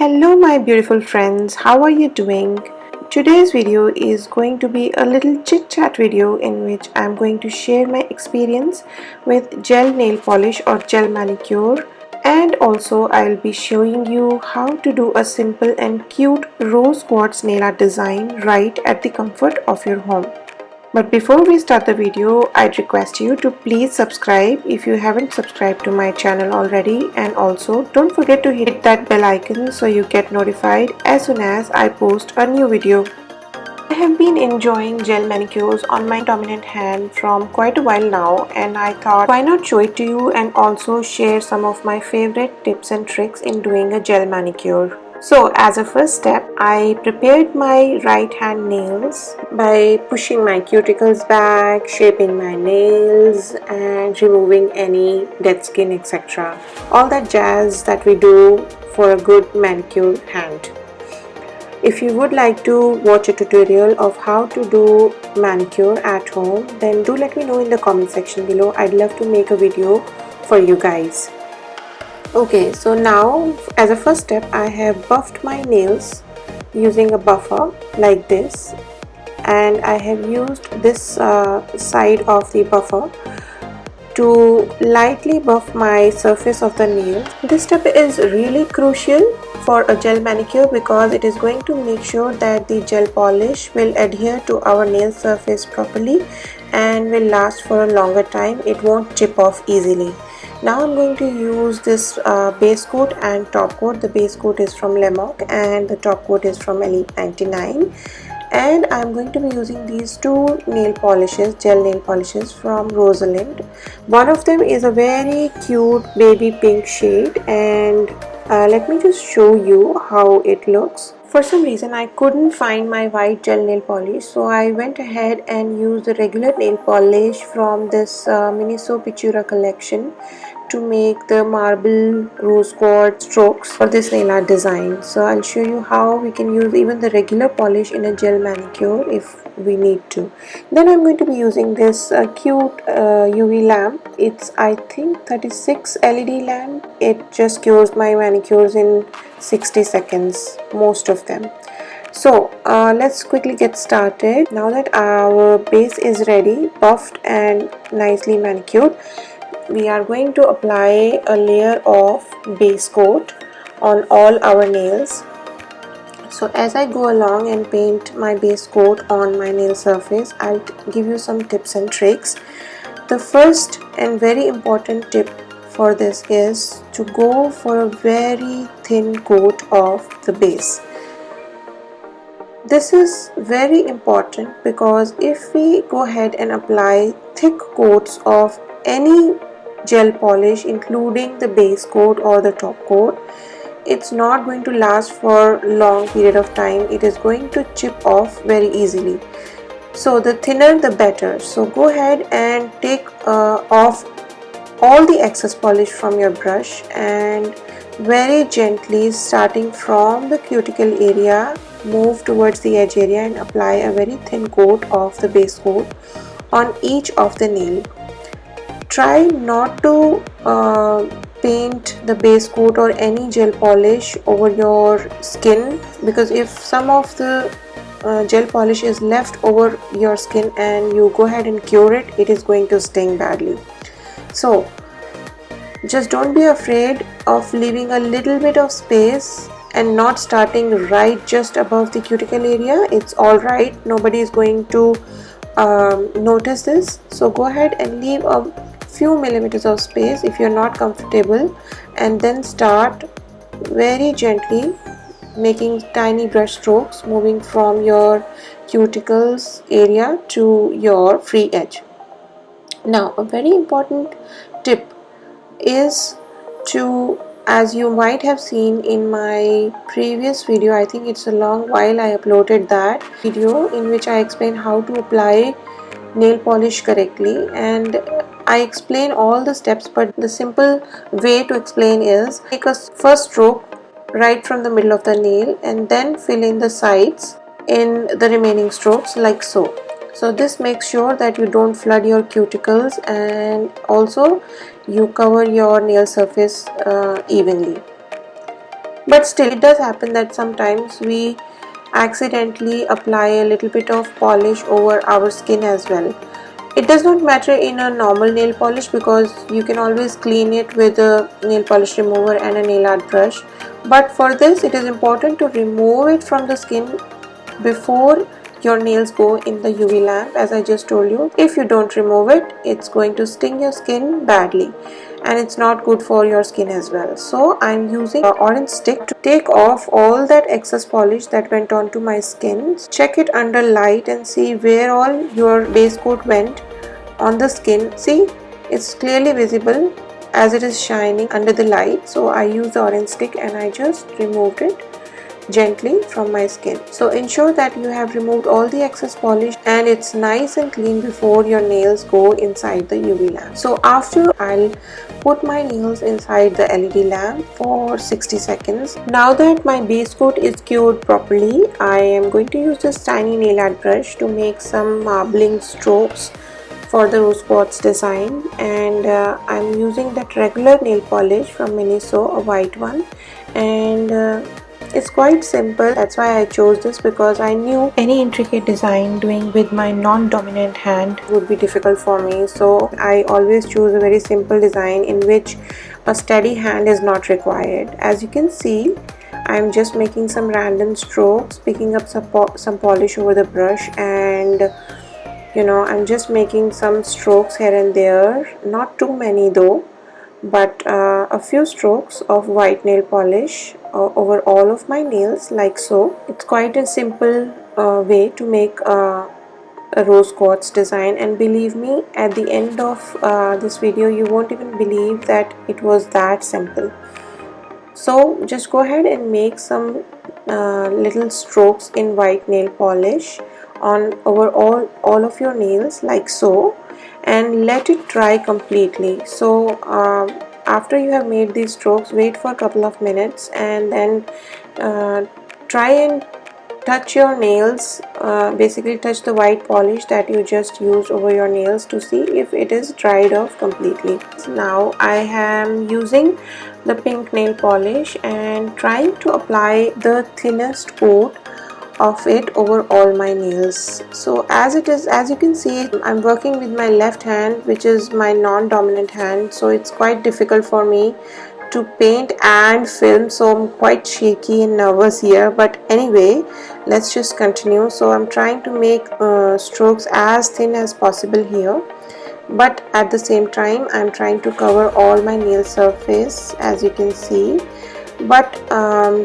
Hello my beautiful friends, how are you doing? Today's video is going to be a little chit chat video in which I'm going to share my experience with gel nail polish or gel manicure, and also I'll be showing you how to do a simple and cute rose quartz nail art design right at the comfort of your home. But before we start the video, I'd request you to please subscribe if you haven't subscribed to my channel already, and also don't forget to hit that bell icon so you get notified as soon as I post a new video. I have been enjoying gel manicures on my dominant hand from quite a while now, and I thought why not show it to you and also share some of my favorite tips and tricks in doing a gel manicure. So as a first step, I prepared my right hand nails by pushing my cuticles back, shaping my nails and removing any dead skin, etc. All that jazz that we do for a good manicure hand. If you would like to watch a tutorial of how to do manicure at home, then do let me know in the comment section below. I'd love to make a video for you guys. Okay, so now as a first step, I have buffed my nails using a buffer like this, and I have used this side of the buffer to lightly buff my surface of the nail. This step is really crucial for a gel manicure because it is going to make sure that the gel polish will adhere to our nail surface properly and will last for a longer time. It won't chip off easily. Now I'm going to use this base coat and top coat. The base coat is from Lemoc and the top coat is from Elite 99. And I'm going to be using these two nail polishes, gel nail polishes from Rosalind. One of them is a very cute baby pink shade, and let me just show you how it looks. For some reason I couldn't find my white gel nail polish, so I went ahead and used the regular nail polish from this Miniso Pictura collection to make the marble rose quartz strokes for this nail art design. So I'll show you how we can use even the regular polish in a gel manicure if we need to. Then I'm going to be using this cute UV lamp. It's I think 36 LED lamp. It just cures my manicures in 60 seconds, most of them. So let's quickly get started. Now that our base is ready, buffed and nicely manicured, we are going to apply a layer of base coat on all our nails. So as I go along and paint my base coat on my nail surface, I'll give you some tips and tricks. The first and very important tip for this is to go for a very thin coat of the base. This is very important because if we go ahead and apply thick coats of any gel polish, including the base coat or the top coat, it's not going to last for a long period of time. It is going to chip off very easily. So the thinner the better. So go ahead and take off all the excess polish from your brush and very gently, starting from the cuticle area, move towards the edge area and apply a very thin coat of the base coat on each of the nail. Try not to paint the base coat or any gel polish over your skin, because if some of the gel polish is left over your skin and you go ahead and cure it, it is going to sting badly. So just don't be afraid of leaving a little bit of space and not starting right just above the cuticle area. It's alright, nobody is going to notice this. So go ahead and leave a few millimeters of space if you're not comfortable, and then start very gently making tiny brush strokes moving from your cuticles area to your free edge. Now a very important tip is to, as you might have seen in my previous video, I think it's a long while I uploaded that video in which I explain how to apply nail polish correctly, and I explain all the steps, but the simple way to explain is take a first stroke right from the middle of the nail and then fill in the sides in the remaining strokes like so. So this makes sure that you don't flood your cuticles and also you cover your nail surface evenly. But still, it does happen that sometimes we accidentally apply a little bit of polish over our skin as well. It does not matter in a normal nail polish because you can always clean it with a nail polish remover and a nail art brush. But for this, it is important to remove it from the skin before your nails go in the UV lamp. As I just told you, if you don't remove it, it's going to sting your skin badly and it's not good for your skin as well. So I'm using an orange stick to take off all that excess polish that went onto my skin. Check it under light and see where all your base coat went on the skin. See, it's clearly visible as it is shining under the light. So I used the orange stick and I just removed it gently from my skin. So ensure that you have removed all the excess polish and it's nice and clean before your nails go inside the UV lamp. So after, I'll put my nails inside the LED lamp for 60 seconds. Now that my base coat is cured properly, I am going to use this tiny nail art brush to make some marbling strokes for the rose quartz design, and I'm using that regular nail polish from Miniso, a white one, and it's quite simple. That's why I chose this, because I knew any intricate design doing with my non-dominant hand would be difficult for me. So I always choose a very simple design in which a steady hand is not required. As you can see, I'm just making some random strokes, picking up some polish over the brush, and I'm just making some strokes here and there, not too many though, but a few strokes of white nail polish over all of my nails, like so. It's quite a simple way to make a rose quartz design, and believe me, at the end of this video you won't even believe that it was that simple. So just go ahead and make some little strokes in white nail polish on over all of your nails, like so, and let it dry completely. So after you have made these strokes, wait for a couple of minutes and then try and touch your nails, basically touch the white polish that you just used over your nails to see if it is dried off completely. Now I am using the pink nail polish and trying to apply the thinnest coat of it over all my nails. So as you can see, I'm working with my left hand, which is my non-dominant hand, so it's quite difficult for me to paint and film, so I'm quite shaky and nervous here. But anyway, let's just continue. So I'm trying to make strokes as thin as possible here, but at the same time I'm trying to cover all my nail surface, as you can see. But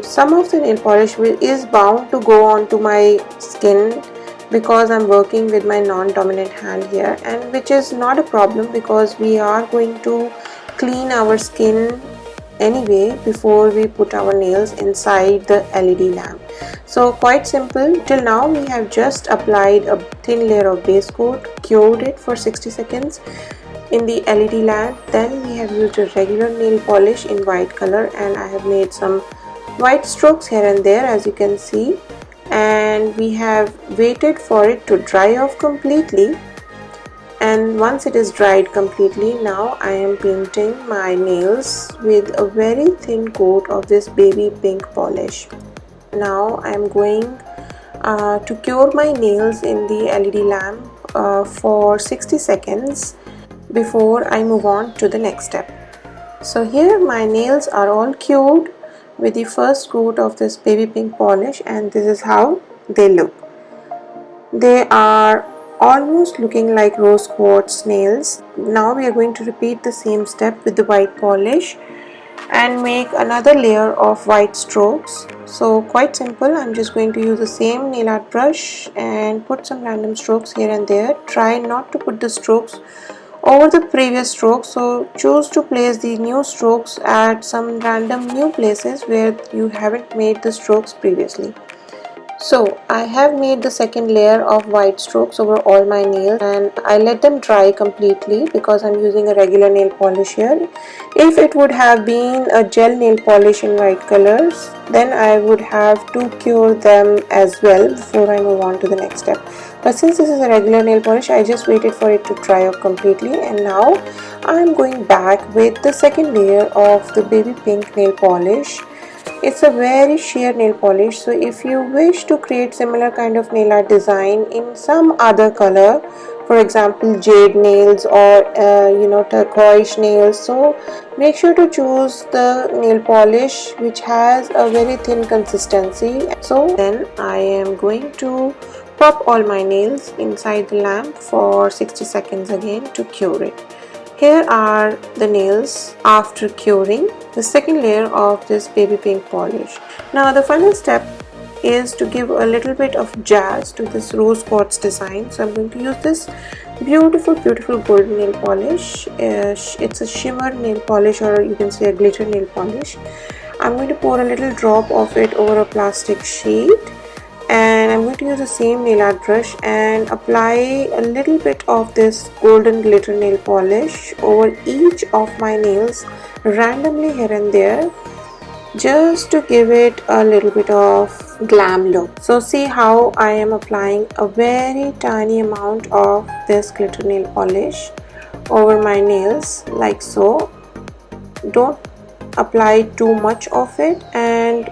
some of the nail polish is bound to go onto my skin because I'm working with my non-dominant hand here, and which is not a problem because we are going to clean our skin anyway before we put our nails inside the LED lamp. So quite simple. Till now we have just applied a thin layer of base coat, cured it for 60 seconds in the LED lamp. Then we have used a regular nail polish in white color, and I have made some white strokes here and there, as you can see, and we have waited for it to dry off completely. And once it is dried completely, now I am painting my nails with a very thin coat of this baby pink polish. Now I am going to cure my nails in the LED lamp for 60 seconds before I move on to the next step. So here my nails are all cured with the first coat of this baby pink polish, and this is how they look. They are almost looking like rose quartz nails. Now we are going to repeat the same step with the white polish and make another layer of white strokes. So quite simple. I'm just going to use the same nail art brush and put some random strokes here and there. Try not to put the strokes over the previous strokes, so choose to place the new strokes at some random new places where you haven't made the strokes previously. So I have made the second layer of white strokes over all my nails, and I let them dry completely because I'm using a regular nail polish here. If it would have been a gel nail polish in white colors, then I would have to cure them as well before I move on to the next step. But since this is a regular nail polish, I just waited for it to dry off completely, and now I'm going back with the second layer of the baby pink nail polish It's a very sheer nail polish, so if you wish to create similar kind of nail art design in some other color, for example jade nails or turquoise nails, so make sure to choose the nail polish which has a very thin consistency. So then I am going to pop all my nails inside the lamp for 60 seconds again to cure it. Here are the nails after curing the second layer of this baby pink polish. Now the final step is to give a little bit of jazz to this rose quartz design. So I'm going to use this beautiful golden nail polish. It's a shimmer nail polish, or you can say a glitter nail polish. I'm going to pour a little drop of it over a plastic sheet, and I'm going to use the same nail art brush and apply a little bit of this golden glitter nail polish over each of my nails randomly here and there, just to give it a little bit of glam look. So see how I am applying a very tiny amount of this glitter nail polish over my nails like so. Don't apply too much of it, and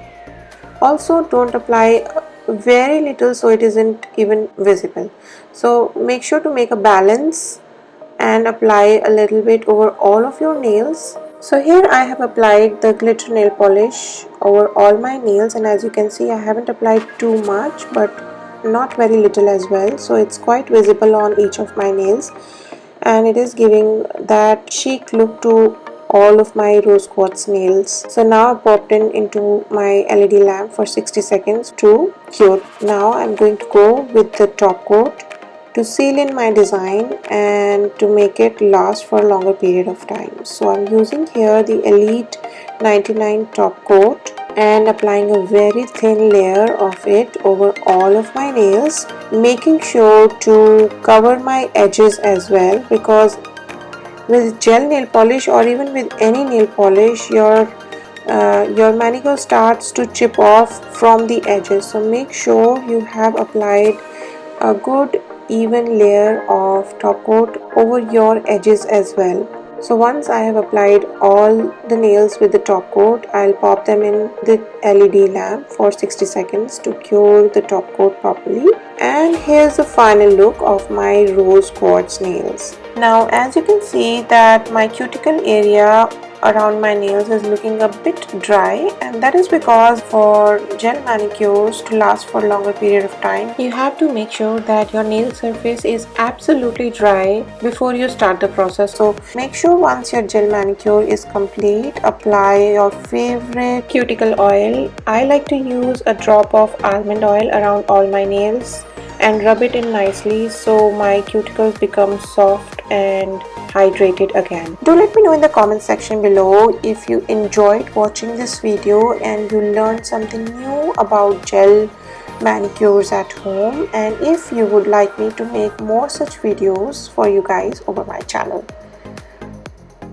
also don't apply very little so it isn't even visible. So make sure to make a balance and apply a little bit over all of your nails. So here I have applied the glitter nail polish over all my nails, and as you can see I haven't applied too much but not very little as well, so it's quite visible on each of my nails, and it is giving that chic look to all of my rose quartz nails. So now I popped into my LED lamp for 60 seconds to cure. Now I'm going to go with the top coat to seal in my design and to make it last for a longer period of time. So I'm using here the Elite 99 top coat and applying a very thin layer of it over all of my nails, making sure to cover my edges as well, because with gel nail polish or even with any nail polish, your manicure starts to chip off from the edges. So make sure you have applied a good even layer of top coat over your edges as well. So once I have applied all the nails with the top coat, I'll pop them in the LED lamp for 60 seconds to cure the top coat properly. And here's the final look of my rose quartz nails. Now as you can see that my cuticle area around my nails is looking a bit dry, and that is because for gel manicures to last for a longer period of time, you have to make sure that your nail surface is absolutely dry before you start the process. So make sure once your gel manicure is complete, apply your favorite cuticle oil. I like to use a drop of almond oil around all my nails and rub it in nicely so my cuticles become soft and hydrated again. Do let me know in the comment section below if you enjoyed watching this video and you learned something new about gel manicures at home, and if you would like me to make more such videos for you guys over my channel.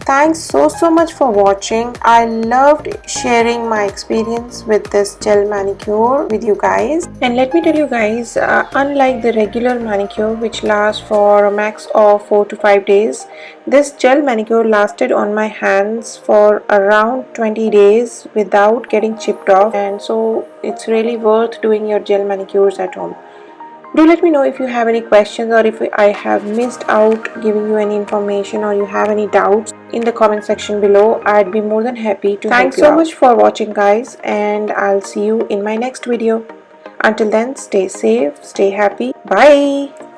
Thanks so much for watching. I loved sharing my experience with this gel manicure with you guys. And let me tell you guys, unlike the regular manicure which lasts for a max of 4 to 5 days, this gel manicure lasted on my hands for around 20 days without getting chipped off, and so it's really worth doing your gel manicures at home. Do let me know if you have any questions or if I have missed out giving you any information or you have any doubts in the comment section below. I'd be more than happy to help you out. Thanks so much for watching guys, and I'll see you in my next video. Until then, stay safe, stay happy. Bye.